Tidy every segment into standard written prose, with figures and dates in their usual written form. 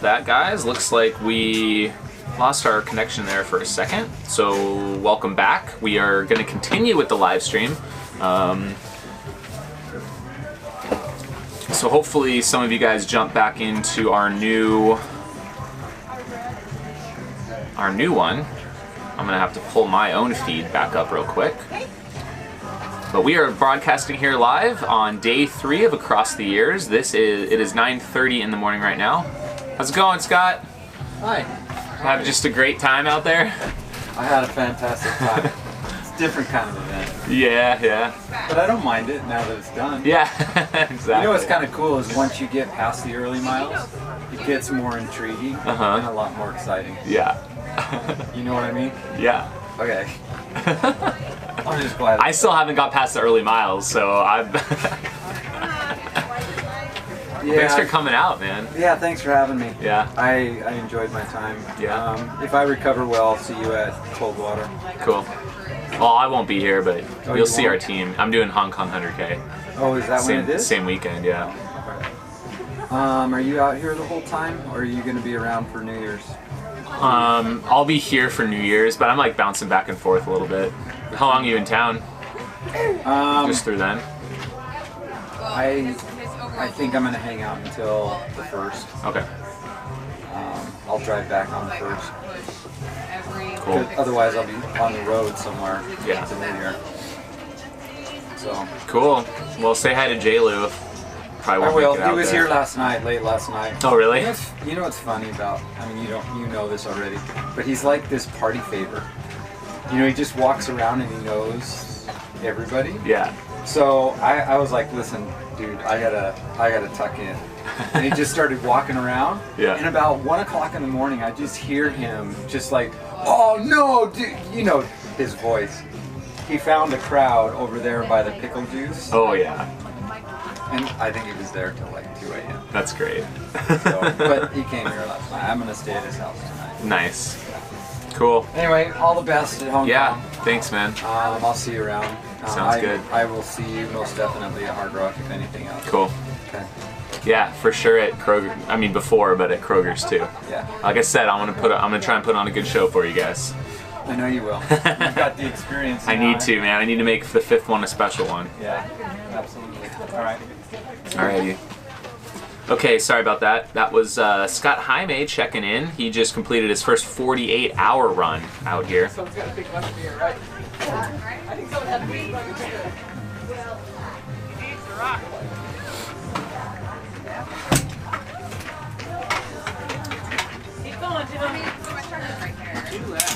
that, guys. Looks like we lost our connection there for a second. So welcome back. We are going to continue with the live stream. So hopefully some of you guys jump back into our new one. I'm gonna have to pull my own feed back up real quick. But we are broadcasting here live on day 3 of Across the Years. It is 9:30 in the morning right now. How's it going, Scott? Hi. Have just a great time out there? I had a fantastic time. It's a different kind of event. Yeah. But I don't mind it now that it's done. Yeah, exactly. You know what's kind of cool is once you get past the early miles, it gets more intriguing and a lot more exciting. Yeah. You know what I mean? Yeah. Okay. I'm just glad. I still haven't got past the early miles, so I've... Thanks for coming out, man. Yeah, thanks for having me. Yeah. I enjoyed my time. Yeah. If I recover well, I'll see you at Coldwater. Cool. Well, I won't be here, but Oh, you'll see won't? our team. I'm doing Hong Kong 100K. Oh, is that when it is? Same weekend, yeah. Are you out here the whole time, or are you going to be around for New Year's? I'll be here for New Year's, but I'm like bouncing back and forth a little bit. How long are you in town? Just through then? I think I'm going to hang out until the 1st. Okay. I'll drive back on the 1st. Cool. Otherwise, I'll be on the road somewhere. Yeah. To New Year. So. Cool. Well, say hi to J-Lu. Probably I won't will. make it out He was there. here late last night. Oh, really? You know what's funny about? I mean, you know this already, but he's like this party favor. You know, he just walks around and he knows everybody. Yeah. So I was like, listen, dude, I gotta tuck in. And he just started walking around. Yeah. And about 1 o'clock in the morning, I just hear him just like, oh no, dude, you know his voice. He found a crowd over there by the pickle juice. Oh, yeah. And I think he was there till like 2 a.m. That's great. So, but he came here last night. I'm gonna stay at his house tonight. Nice. Cool. Anyway, all the best at Hong Yeah. Kong. Thanks, man. I'll see you around. Sounds good. I will see you most definitely at Hard Rock if anything else. Cool. Okay. Yeah, for sure at Kroger. I mean, before, but at Kroger's too. Yeah. Like I said, I'm gonna try and put on a good show for you guys. I know you will. You've got the experience. I need to, man. I need to make the 5th one a special one. Yeah. Absolutely. All right. Alrighty. Okay, sorry about that. That was Scott Jaime checking in. He just completed his first 48-hour run out here. Someone's got a big bunch of beer, right? I think someone had a big bunch of beer. Keep going, Jimmy. Do that.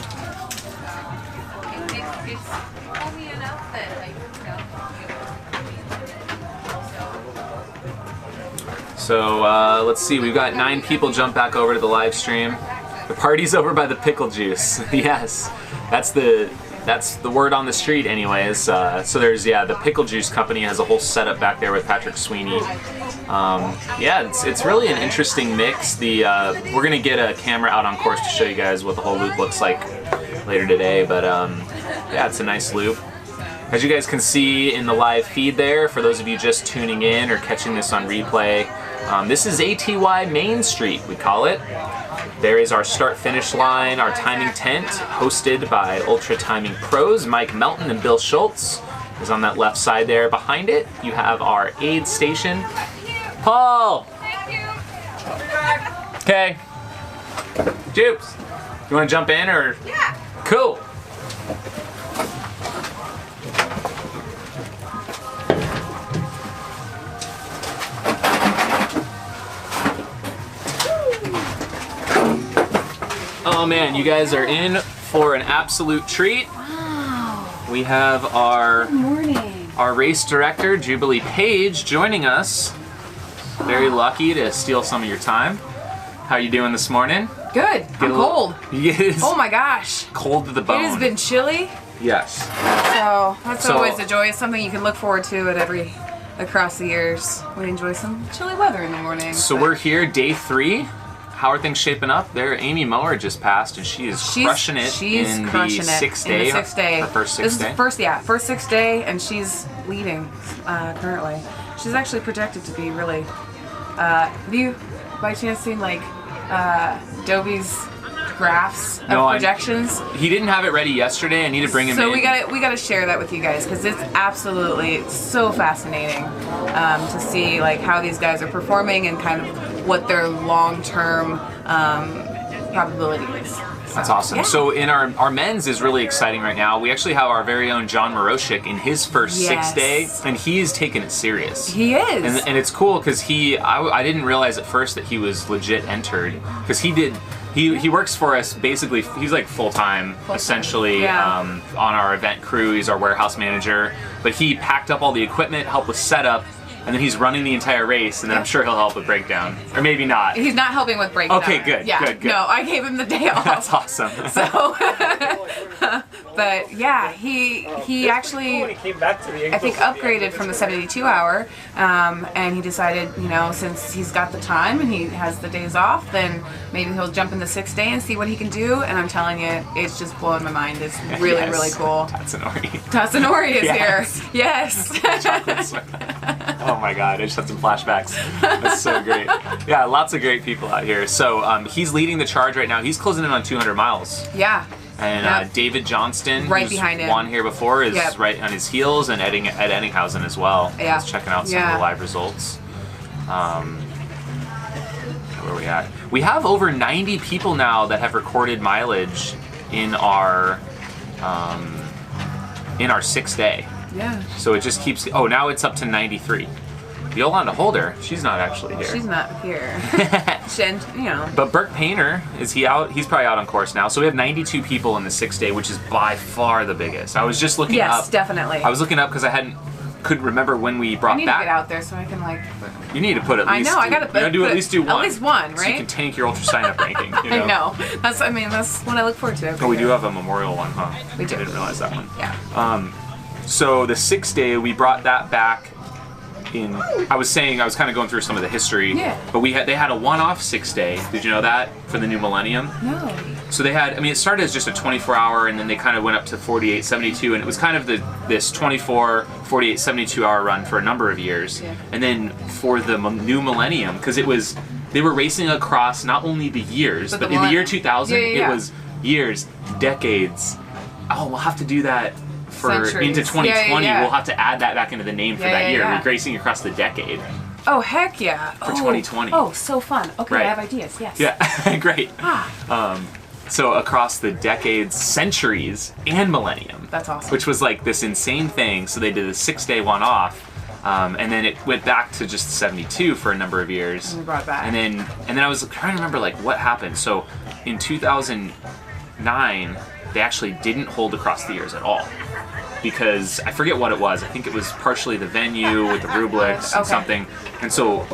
It's only an outfit, like, So let's see. We've got 9 people jump back over to the live stream. The party's over by the pickle juice. Yes, that's the word on the street, anyways. So there's the pickle juice company has a whole setup back there with Patrick Sweeney. Yeah, it's really an interesting mix. We're gonna get a camera out on course to show you guys what the whole loop looks like later today. But yeah, it's a nice loop. As you guys can see in the live feed there, for those of you just tuning in or catching this on replay, this is ATY Main Street, we call it. There is our start-finish line, our timing tent, hosted by Ultra Timing Pros, Mike Melton and Bill Schultz, is on that left side there. Behind it, you have our aid station. Paul! Okay. Jupes, you want to jump in or? Yeah. Cool. Oh man, you guys are in for an absolute treat. Wow. We have our Good morning. our race director, Jubilee Paige, joining us. Very lucky to steal some of your time. How are you doing this morning? Good. I'm cold. Yes. Oh my gosh. Cold to the bone. It has been chilly, Yes. so that's So- always a joy. It's something you can look forward to at every across the years. We enjoy some chilly weather in the morning. So we're here, day 3. How are things shaping up? There, Amy Mower just passed, and she's crushing it in the 6th day. In the 6th day. Her first 6th This is day. first 6th day, and she's leading currently. She's actually projected to be really. Have you, by chance, seen like Dobie's graphs of No, projections. He didn't have it ready yesterday. I need to bring him in. So we gotta share that with you guys because it's absolutely so fascinating to see like how these guys are performing and kind of what their long-term probability is. That's awesome. Yeah. So in our men's is really exciting right now. We actually have our very own John Moroshik in his first 6 day, and he's taking it serious. He is. And it's cool because I didn't realize at first that he was legit entered because he works for us basically. He's like full-time essentially on our event crew. He's our warehouse manager, but he packed up all the equipment, helped with setup, and then he's running the entire race, and then I'm sure he'll help with breakdown. Or maybe not. He's not helping with breakdown. Okay, good, good. No, I gave him the day off. That's awesome. So, but yeah, he actually, When he came back to the I think, upgraded from the 72 hour, and he decided, you know, since he's got the time and he has the days off, then maybe he'll jump in the 6 day and see what he can do. And I'm telling you, it's just blowing my mind. It's really, really cool. Tatsunori is here. Yes. Oh my god, I just had some flashbacks. That's so great. Yeah, lots of great people out here. So he's leading the charge right now. He's closing in on 200 miles. Yeah. And David Johnston, right who's behind him, won here before, is right on his heels, and Ed Enninghausen as well. Yeah. He's checking out some of the live results. Where are we at? We have over 90 people now that have recorded mileage in our 6 day. Yeah. So it just keeps. Oh, now it's up to 93. Yolanda Holder, she's not actually here. She's not here. You know. But Burke Painter, is he out? He's probably out on course now. So we have 92 people in the 6 day, which is by far the biggest. I was just looking up. Yes, definitely. I was looking up because couldn't remember when we brought I need back. to get out there so I can like. You need to put at least. I know. I gotta. You gotta do at least one. At least one, right? So you can tank your ultra sign up ranking. You know? I know. That's what I look forward to. Oh, we do have a memorial one, huh? We do. I didn't realize that one. Yeah. So the 6 day, we brought that back. I was kind of going through some of the history. Yeah. But they had a one-off 6 day. Did you know that for the new millennium? No. So they had. It started as just a 24-hour, and then they kind of went up to 48, 72, and it was kind of this 24, 48, 72-hour run for a number of years. Yeah. And then for the new millennium, because they were racing across not only the years, but in the year 2000, it was years, decades. Oh, we'll have to do that. Into 2020, we'll have to add that back into the name for that year. We're racing across the decade. Oh, heck yeah. For 2020. Oh, so fun. Okay, right. I have ideas, yes. Yeah, great. So across the decades, centuries, and millennium. That's awesome. Which was like this insane thing. So they did a 6 day one-off, and then it went back to just 72 for a number of years. And we brought it back. And then I was trying to remember like what happened. So in 2009, they actually didn't hold across the years at all. Because I forget what it was. I think it was partially the venue with the rubrics and something. And so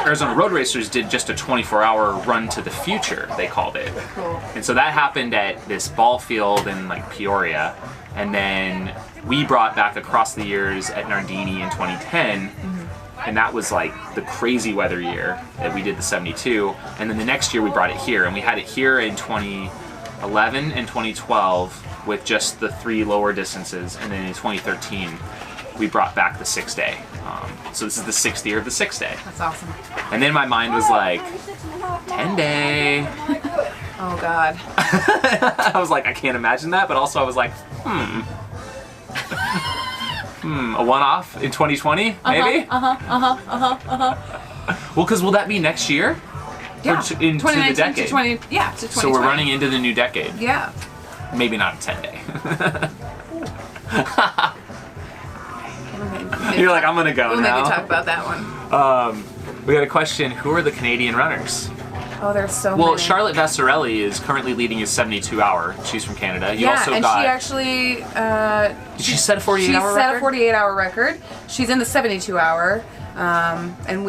Arizona Road Racers did just a 24-hour run to the future, they called it. Cool. And so that happened at this ball field in like Peoria. And then we brought back across the years at Nardini in 2010. And that was like the crazy weather year that we did the 72. And then the next year we brought it here. And we had it here in 2011 and 2012. With just the 3 lower distances, and then in 2013 we brought back the 6 day. So this is the 6th year of the 6 day. That's awesome. And then my mind was like, 10 day. Oh God. I was like, I can't imagine that, but also I was like, a one-off in 2020, maybe? Well, because will that be next year? Yeah. Into the decade. To 2020. So we're running into the new decade. Yeah. Maybe not a 10 day. You're like, I'm gonna go we'll now. We'll maybe talk about that one. We got a question. Who are the Canadian runners? Oh, there's so many. many. Charlotte Vassarelli is currently leading his 72-hour. She's from Canada. You also and got. She actually. Did she set a 48-hour record? She set a 48-hour record. She's in the 72-hour, and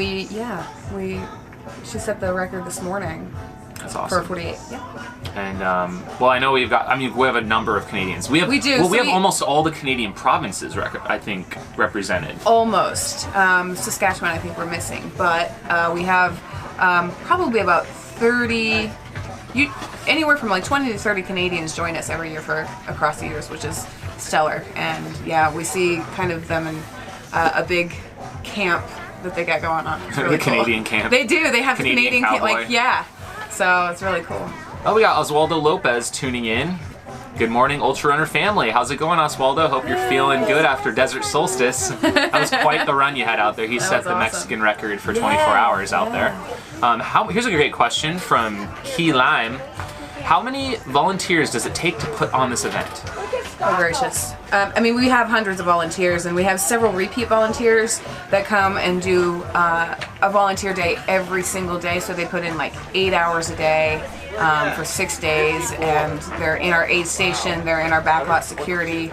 she set the record this morning. That's awesome. For 48. Yeah. And I know we have a number of Canadians. We do. Well, we have almost all the Canadian provinces, I think, represented. Almost. Saskatchewan, I think we're missing, but we have probably about 30. Anywhere from like 20 to 30 Canadians join us every year for across the years, which is stellar. And yeah, we see kind of them in a big camp that they got going on. It's really the Canadian camp. They do. They have Canadian the Canadian camp. cowboy. Like, yeah. So it's really cool. Oh, we got Oswaldo Lopez tuning in. Good morning, Ultra Runner family. How's it going, Oswaldo? Hope you're feeling good after Desert Solstice. That was quite the run you had out there. He set the awesome. Mexican record for 24 hours out there. Here's a great question from Key Lime. How many volunteers does it take to put on this event? Oh, gracious. I mean, we have hundreds of volunteers, and we have several repeat volunteers that come and do a volunteer day every single day. So they put in like 8 hours a day for 6 days, and they're in our aid station, they're in our backlot security.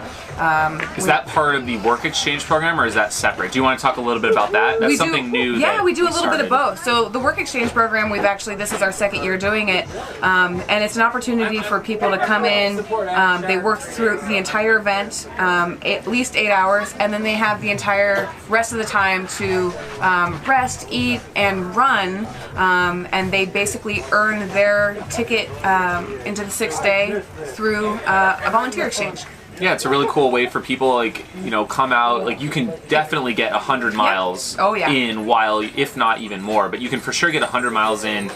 Is that part of the work exchange program, or is that separate? Do you want to talk a little bit about that? That's something new. Yeah, we do a little started. bit of both. So the work exchange program, this is our second year doing it, and it's an opportunity for people to come in. They work through the entire event, at least 8 hours, and then they have the entire rest of the time to rest, eat, and run, and they basically earn their ticket into the 6th day through a volunteer exchange. Yeah, it's a really cool way for people, come out. You can definitely get 100 miles in while, if not even more, but you can for sure get 100 miles in,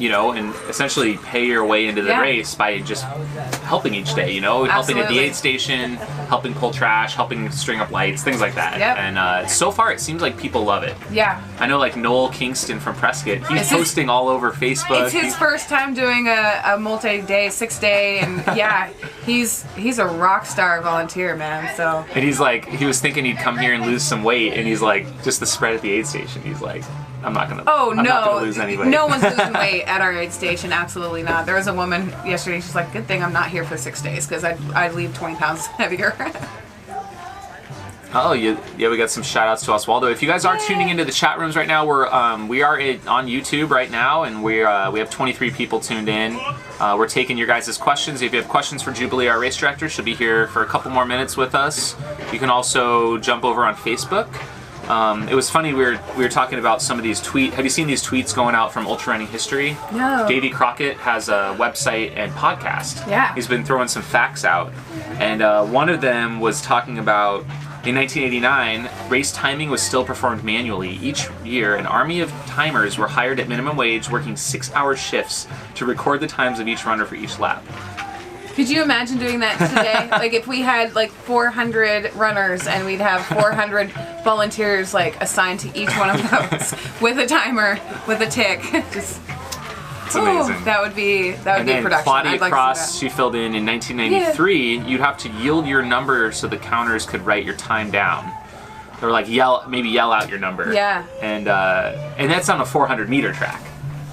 and essentially pay your way into the race by just helping each day, helping at the aid station, helping pull trash, helping string up lights, things like that. Yep. And so far it seems like people love it. Yeah. I know Noel Kingston from Prescott, he's posting all over Facebook. It's his first time doing a multi-day, 6-day, and yeah, he's a rock star volunteer, man. So. And he was thinking he'd come here and lose some weight, and he's just the spread at the aid station. He's like, I'm not gonna lose any weight. No one's losing weight at our aid station. Absolutely not. There was a woman yesterday. She's like, "Good thing I'm not here for 6 days because I'd leave 20 pounds heavier." Oh, yeah, we got some shout outs to Oswaldo. If you guys are tuning into the chat rooms right now, we are on YouTube right now, and we have 23 people tuned in. We're taking your guys' questions. If you have questions for Jubilee, our race director, she'll be here for a couple more minutes with us. You can also jump over on Facebook. It was funny, we were talking about some of these tweets. Have you seen these tweets going out from Ultra Running History? No. Davey Crockett has a website and podcast. Yeah. He's been throwing some facts out. And one of them was talking about, in 1989, race timing was still performed manually. Each year, an army of timers were hired at minimum wage, working 6-hour shifts to record the times of each runner for each lap. Could you imagine doing that today? If we had 400 runners and we'd have 400 volunteers assigned to each one of those with a timer, with a tick. It's amazing. That would be production. Claudia Cross, she filled in 1993. Yeah. You'd have to yield your number so the counters could write your time down. They were yell out your number. Yeah. And that's on a 400-meter track.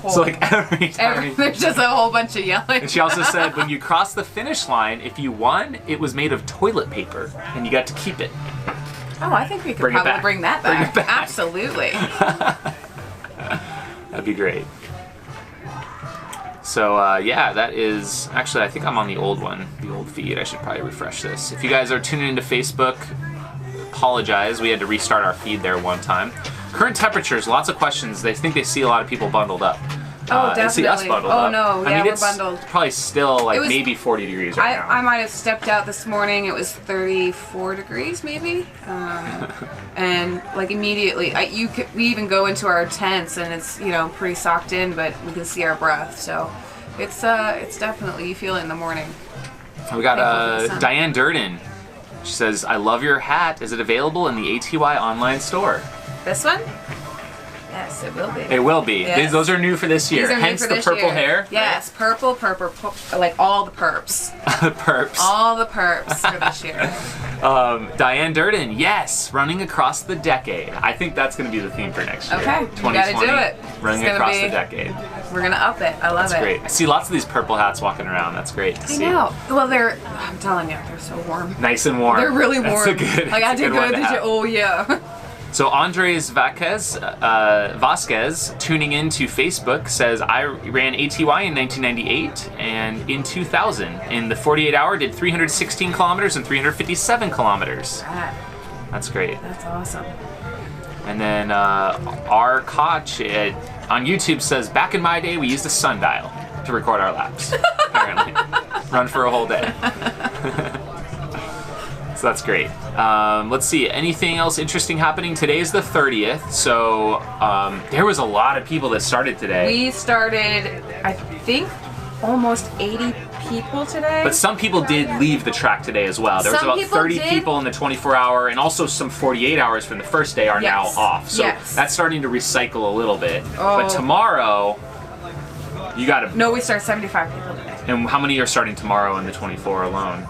So every time there's just a whole bunch of yelling. And she also said when you cross the finish line, if you won, it was made of toilet paper and you got to keep it. Oh, I think we could probably bring that back. Absolutely. That'd be great. So that is actually, I think I'm on the old one, the old feed. I should probably refresh this. If you guys are tuning into Facebook, apologize. We had to restart our feed there one time. Current temperatures, lots of questions. They think they see a lot of people bundled up. Oh, definitely. They see us bundled up. Oh, no. Yeah, we're bundled. It's probably still maybe 40 degrees right now. I might have stepped out this morning. It was 34 degrees maybe. And immediately, we even go into our tents and it's, pretty socked in, but we can see our breath. So it's definitely, you feel it in the morning. We got Diane Durden. She says, I love your hat. Is it available in the ATY online store? This one? Yes, it will be. It will be. Yes. Those are new for this year. These are hence new for the this purple year. hair. Yes, purple, all the perps. Perps. All the perps for this year. Diane Durden, yes, running across the decade. I think that's going to be the theme for next year. Okay, 2020, you got to do it. Running across the decade. We're going to up it. I love it. That's great. I see lots of these purple hats walking around. That's great to see. I know. Well, I'm telling you, they're so warm. Nice and warm. They're really warm. That's a good. I did good. Oh yeah. So Andres Vasquez tuning into Facebook says, I ran ATY in 1998 and in 2000. In the 48-hour, did 316 kilometers and 357 kilometers. That's great. That's awesome. And then R. Koch on YouTube says, back in my day, we used a sundial to record our laps, apparently. Run for a whole day. So that's great. Let's see, anything else interesting happening? Today is the 30th, so there was a lot of people that started today. We started, I think, almost 80 people today. But some people did leave the track today as well. There was about 30 people in the 24-hour, and also some 48 hours from the first day are now off. So that's starting to recycle a little bit. But tomorrow, you got to... No, we start 75 people today. And how many are starting tomorrow in the 24 alone?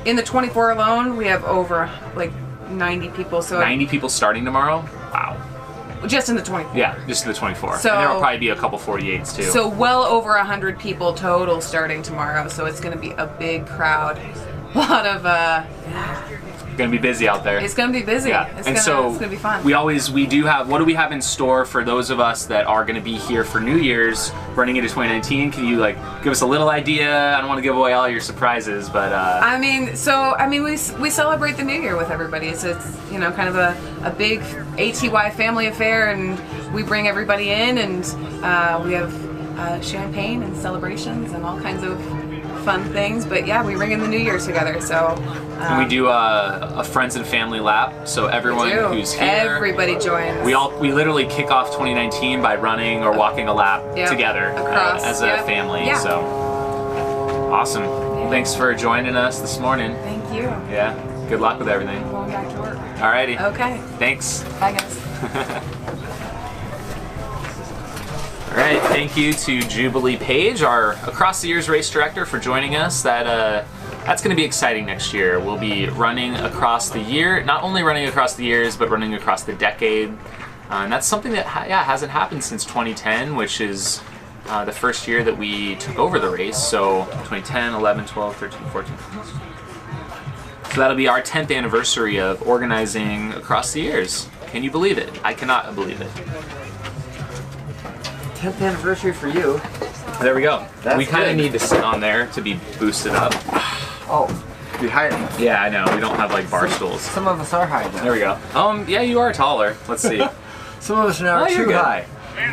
In the 24 alone, we have over like 90 people. So 90 people starting tomorrow? Wow. Just in the 24. Yeah, just in the 24. So, and there will probably be a couple 48s too. So well over 100 people total starting tomorrow. So it's going to be a big crowd. A lot of Going to be busy out there. It's going to be busy. Yeah. It's going to be fun. We do have, what do we have in store for those of us that are going to be here for New Year's running into 2019? Can you like give us a little idea? I don't want to give away all your surprises, but we celebrate the New Year with everybody. It's you know, kind of a big ATY family affair, and we bring everybody in, and we have champagne and celebrations and all kinds of fun things. But yeah, we ring in the New Year together. So and we do a friends and family lap. So everyone who's here, everybody joins. We literally kick off 2019 by running or walking a lap together as a family. Yeah. So awesome. Yeah. Thanks for joining us this morning. Thank you. Yeah. Good luck with everything. I'm going back to work. Alrighty. Okay. Thanks. Bye, guys. All right, thank you to Jubilee Paige, our Across the Years race director, for joining us. That's going to be exciting next year. We'll be running across the year, not only running across the years, but running across the decade. And that's something that hasn't happened since 2010, which is the first year that we took over the race. So 2010, 11, 12, 13, 14. So that'll be our 10th anniversary of organizing across the years. Can you believe it? I cannot believe it. 10th anniversary for you. There we go. That's we kind of good. need to sit on there to be boosted up. Oh, be hiding. Yeah, I know. We don't have like bar stools. Some of us are high now. There we go. Yeah, you are taller. Let's see. Some of us now are too high.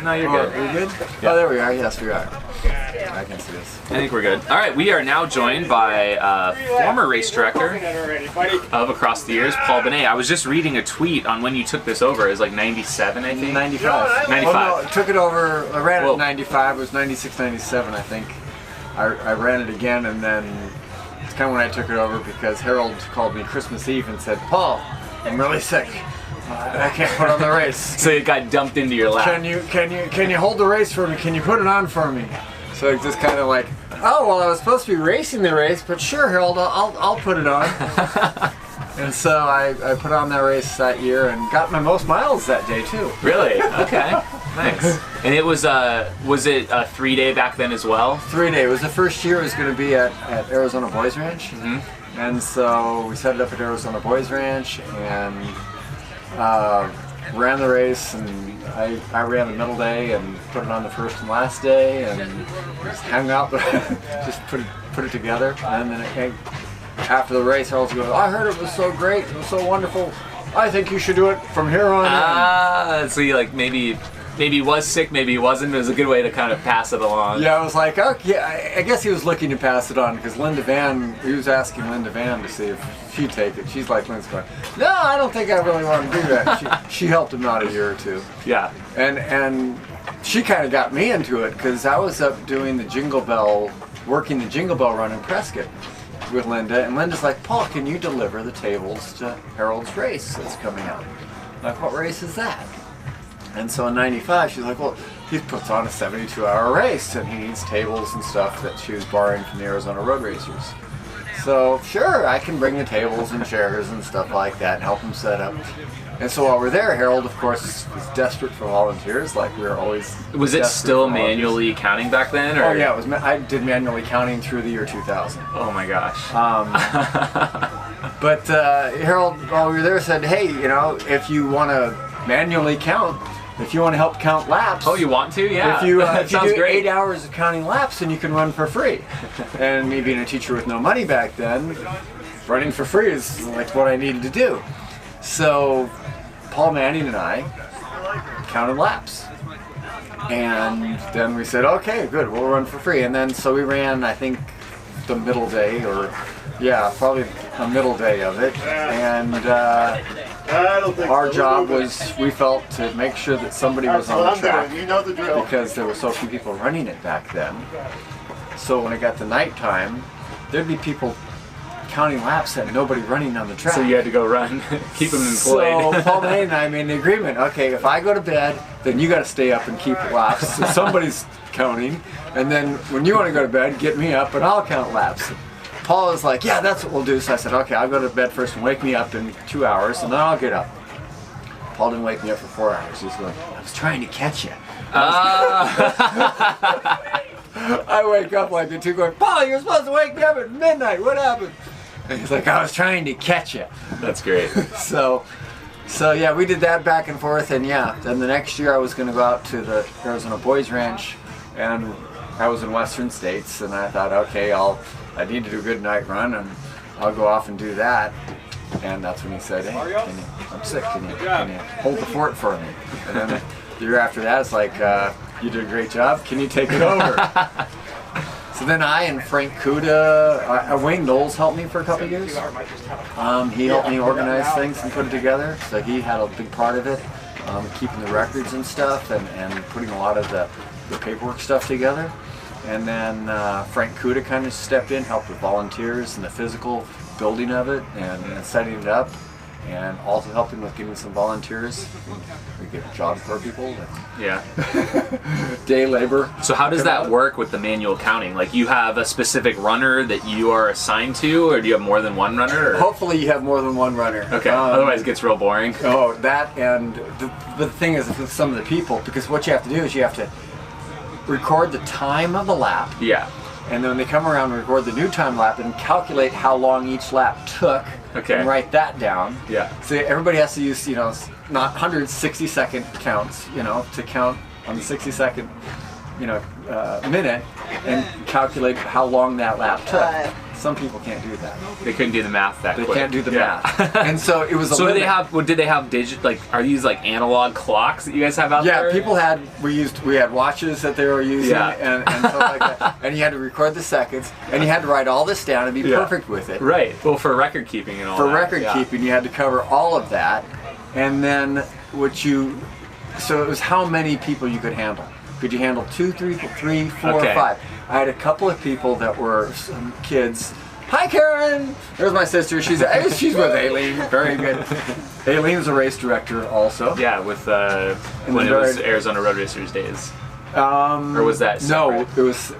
No, you're good. You're good? Yeah. Oh, there we are. Yes, we are. I can see this. I think we're good. All right, we are now joined by former race director of Across the Years, Paul Bonnett. I was just reading a tweet on when you took this over. It was like 97, I think? 95. 95. Oh, no, I took it over. I ran it at 95. It was 96, 97, I think. I ran it again, and then it's kind of when I took it over because Harold called me Christmas Eve and said, Paul, I'm really sick. I can't put on the race. So it got dumped into your lap. Can you hold the race for me? Can you put it on for me? So it's just kind of like, oh well, I was supposed to be racing the race, but sure, Harold, I'll put it on. And so I put on that race that year and got my most miles that day too. Really? Okay. Nice. And it was it a 3-day back then as well? 3-day. It was the first year it was going to be at Arizona Boys Ranch. Mm-hmm. And so we set it up at Arizona Boys Ranch and ran the race, and I ran the middle day and put it on the first and last day, and just hung out, just put it together. And then after the race, I also go, I heard it was so great, it was so wonderful. I think you should do it from here on. So you like maybe he was sick, maybe he wasn't. It was a good way to kind of pass it along. Yeah, I was like, okay, I guess he was looking to pass it on because he was asking Linda Van to see if she'd take it. She's like, Linda's going, no, I don't think I really want to do that. She helped him out a year or two. Yeah. And she kind of got me into it because I was up doing working the Jingle Bell run in Prescott with Linda, and Linda's like, Paul, can you deliver the tables to Harold's race that's coming out? I'm like, what race is that? And so in 95, she's like, well, he puts on a 72-hour race, and he needs tables and stuff that she was borrowing from the Arizona Road Racers. So, sure, I can bring the tables and chairs and stuff like that and help him set up. And so while we're there, Harold, of course, is desperate for volunteers, like we were always. Was it still manually counting back then? Or? Oh, yeah, I did manually counting through the year 2000. Oh, my gosh. But Harold, while we were there, said, hey, if you want to manually count, if you want to help count laps. Oh, you want to? Yeah. If you do great. 8 hours of counting laps, then you can run for free. And me being a teacher with no money back then, running for free is like what I needed to do. So Paul Manning and I counted laps. And then we said, okay, good, we'll run for free. And then so we ran, I think, the middle day, or yeah, probably a middle day of it, and our job was, we felt, to make sure that somebody was on the track, because there were so few people running it back then. So when it got to nighttime, there'd be people counting laps and nobody running on the track. So you had to go run, keep them employed. So Paul Bonnett and I made an agreement. Okay, if I go to bed, then you got to stay up and keep laps. So somebody's counting, and then when you want to go to bed, get me up and I'll count laps. Paul was like, yeah, that's what we'll do. So I said, okay, I'll go to bed first and wake me up in 2 hours, and then I'll get up. Paul didn't wake me up for 4 hours. He's going, I was trying to catch you. I wake up like the two going, Paul, you're supposed to wake me up at midnight. What happened? And he's like, I was trying to catch you. That's great. So yeah, we did that back and forth, and yeah, then the next year I was going to go out to the Arizona Boys Ranch, and I was in Western States, and I thought, okay, I need to do a good night run, and I'll go off and do that. And that's when he said, hey, I'm sick, can you hold the fort for me? And then the year after that, it's like, you did a great job, can you take it over? So then I and Frank Kuda, Wayne Knowles helped me for a couple of years. He helped me organize things and put it together, so he had a big part of it, keeping the records and stuff, and putting a lot of the paperwork stuff together. And then Frank Kuda kind of stepped in, helped with volunteers and the physical building of it and setting it up, and also helping with getting some volunteers. We get jobs for people. Yeah. Day labor. So how does that work with the manual counting? Like, you have a specific runner that you are assigned to, or do you have more than one runner? Or? Hopefully you have more than one runner. Okay, otherwise it gets real boring. Oh, that, and the thing is with some of the people, because what you have to do is you have to record the time of the lap. Yeah. And then when they come around and record the new time lap and calculate how long each lap took, okay, and write that down. Yeah. So everybody has to use, not 160-second counts, to count on the 60-second, minute, and calculate how long that lap took. Some people can't do that. They couldn't do the math that quick. They can't do the math. And so it was a So limit. did they have are these like analog clocks that you guys have out there? Yeah, people we had watches that they were using, and stuff like that. And you had to record the seconds, and you had to write all this down and be perfect with it. Right. Well, for record keeping and all that. For record keeping, you had to cover all of that. And then so it was how many people you could handle. Could you handle 2, 3, 4, or 5? I had a couple of people that were some kids. Hi, Karen! There's my sister. She's with Aileen. Very good. Aileen's a race director also. Yeah, with when it was Arizona Road Racers days. Or was that separate? No, it was.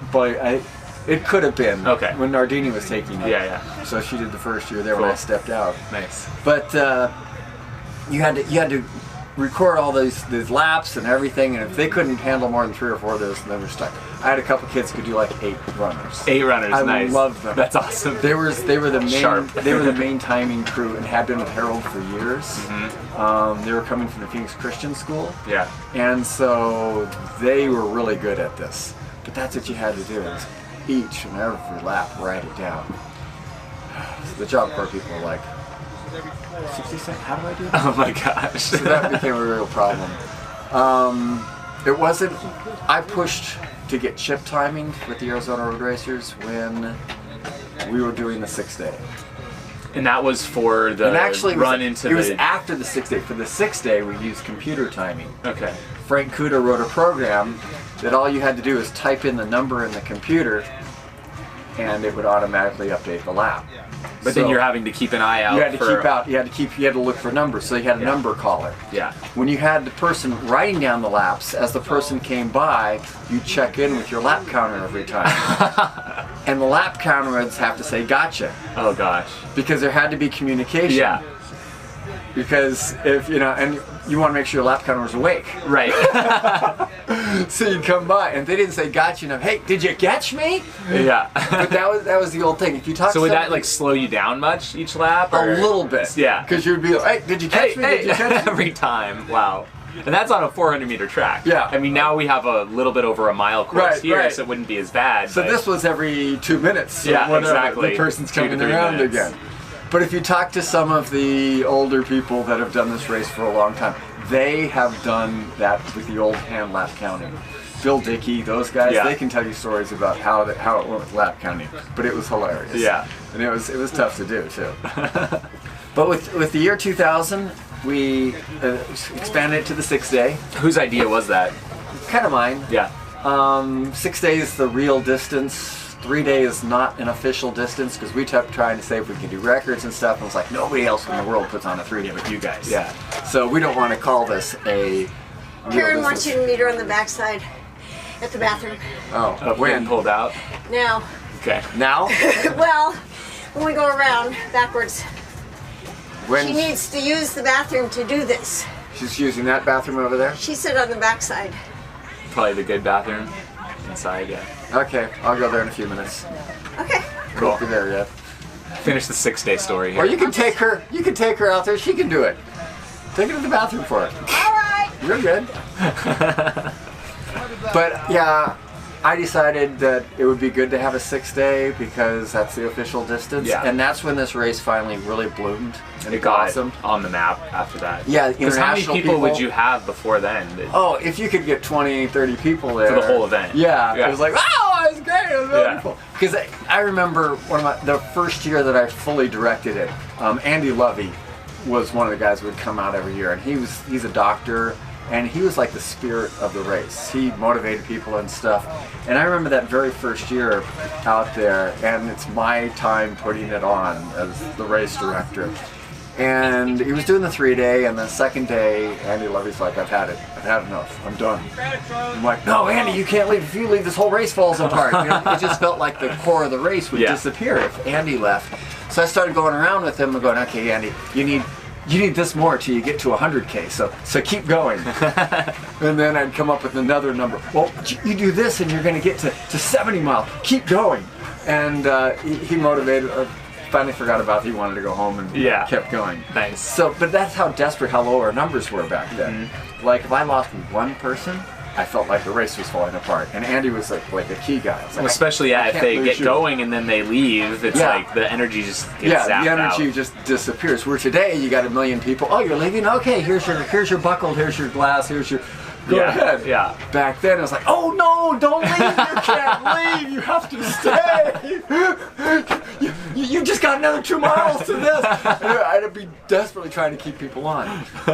It could have been. Okay. When Nardini was taking it. Yeah. So she did the first year there when I stepped out. Nice. But you had to record all these laps and everything, and if they couldn't handle more than 3 or 4 of those, then they're stuck. I had a couple kids who could do like 8 runners. 8 runners, nice. I loved them. That's awesome. They were the main Sharp. They were the main timing crew and had been with Harold for years. Mm-hmm. They were coming from the Phoenix Christian School. Yeah. And so they were really good at this. But that's what you had to do, is each and every lap write it down. So the Job Corps people were like, 60 seconds? How do I do that? Oh my gosh. So that became a real problem. It wasn't. I pushed to get chip timing with the Arizona Road Racers when we were doing the 6-day. And that was for the run into the... It was after the 6-day. For the 6-day, we used computer timing. Okay. Frank Kuda wrote a program that all you had to do is type in the number in the computer, and it would automatically update the lap. But then you're having to keep an eye out. You had to look for numbers, so you had a number caller. Yeah. When you had the person writing down the laps, as the person came by, you check in with your lap counter every time. And the lap counter would have to say, gotcha. Oh gosh. Because there had to be communication. Yeah. Because if, and you want to make sure your lap counter was awake. Right. So you'd come by, and if they didn't say gotcha, hey, did you catch me? Yeah. But that was the old thing. If you talk so would that slow you down much each lap? Or? A little bit. Yeah. Because you'd be like, hey, did you catch me? Did you catch me? Every time. Wow. And that's on a 400-meter track. Yeah. I mean, now we have a little bit over a mile course here, so it wouldn't be as bad. So this was every 2 minutes. So exactly. The person's 2 to coming 3 around minutes. again. But if you talk to some of the older people that have done this race for a long time, they have done that with the old hand lap counting. Phil Dickey, those guys, Yeah. they can tell you stories about how it went with lap counting. But it was hilarious. Yeah. And it was tough to do too. But with the year 2000, we expanded it to the 6-day. Whose idea was that? Kind of mine. Yeah. 6 days the real distance. 3 days not an official distance because we kept trying to say if we could do records and stuff. And it was like nobody else in the world puts on a 3-day but you guys. Yeah. So we don't want to call this a. Karen wants you to meet her on the backside at the bathroom. Oh, When when? pulled out. Now, Okay. Now? well, when we go around backwards, When she needs to use the bathroom to do this. she's using that bathroom over there? She said on the backside. Probably the good bathroom inside. Yeah. Okay, I'll go there in a few minutes. Okay. Cool. Won't be there yet. Finish the 6-day story here. Or you can take her. You can take her out there. She can do it. Take her to the bathroom for it. All right. You're good. But yeah, I decided that it would be good to have a 6-day because that's the official distance. Yeah. And that's when this race finally really bloomed and It got blossomed. on the map after that. Yeah, Because how many international people would you have before then? Oh, if you could get 20, 30 people there. For the whole event. Yeah. Yeah. It was like, oh, it was great. It was Yeah. wonderful. Because I remember the first year that I fully directed it, Andy Lovey was one of the guys who would come out every year. And he's a doctor. And he was like the spirit of the race. He motivated people and stuff. And I remember that very first year out there, and it's my time putting it on as the race director. And he was doing the 3-day, and the second day, Andy Lovey's like, I've had it. I've had enough. I'm done. I'm like, no, Andy, you can't leave. If you leave, this whole race falls apart. You know, it just felt like the core of the race would Yeah. disappear if Andy left. So I started going around with him and going, okay, Andy, you need this more till you get to 100K, so keep going. And then I'd come up with another number. Well, you do this and you're going to get to 70 miles. Keep going. And he motivated, finally forgot about it. He wanted to go home and Yeah. kept going. Nice. So, but that's how desperate, how low our numbers were back then. Like if I lost one person, I felt like the race was falling apart. And Andy was like a key guy. I was like, Especially I if can't they lose get you. going and then they leave, it's Yeah. like the energy just gets Yeah, zapped the energy out. just disappears. Where today you got 1 million people. Oh, you're leaving? Okay, here's your buckle, here's your glass, here's your. Go Yeah, ahead. yeah. Back then it was like, oh no, don't leave! You can't leave! You have to stay! You just got another 2 miles to this! I'd be desperately trying to keep people on.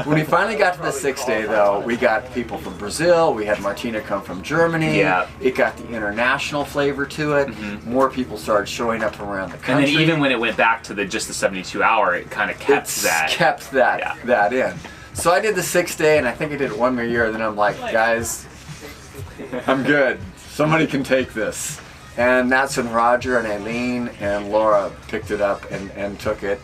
When we finally got to the 6-day though, we got people from Brazil, we had Martina come from Germany. Yeah. It got the international flavor to it. More people started showing up around the And country. then even when it went back to just the 72 hour, it kind of kept that. Kept that Yeah. that in. So I did the 6-day, and I think I did it one more year. And then I'm like, guys, I'm good. Somebody can take this. And that's when Roger and Aileen and Laura picked it up and took it.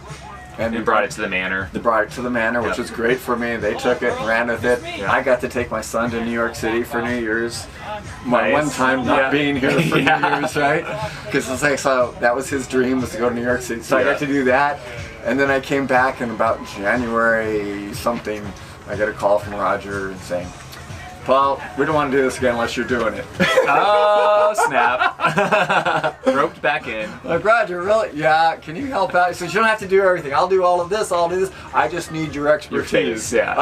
And brought it to the manor. They brought it to the manor, which Yep. was great for me. They took it and ran with it. Yeah. I got to take my son to New York City for New Year's. My Nice. one time not Yeah. being here for Yeah. New Year's, right? Because it's like, so that was his dream, was to go to New York City. So I Yeah. got to do that. And then I came back in about January something. I got a call from Roger saying, Paul, we don't want to do this again unless you're doing it. Oh, snap. Roped back in. Like, Roger, really? Yeah, can you help out? He says, you don't have to do everything. I'll do all of this, I'll do this. I just need your expertise. face, yeah.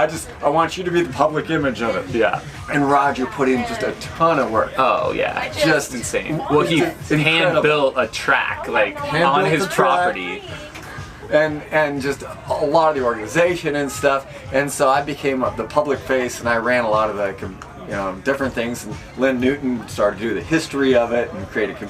I want you to be the public image of it. Yeah. And Roger put in just a ton of work. Oh, yeah. Just Insane. Well, he It's incredible. hand-built a track, like, Hand-built on his the track. property. And just a lot of the organization and stuff. And so I became the public face, and I ran a lot of the different things. And Lynn Newton started to do the history of it and create a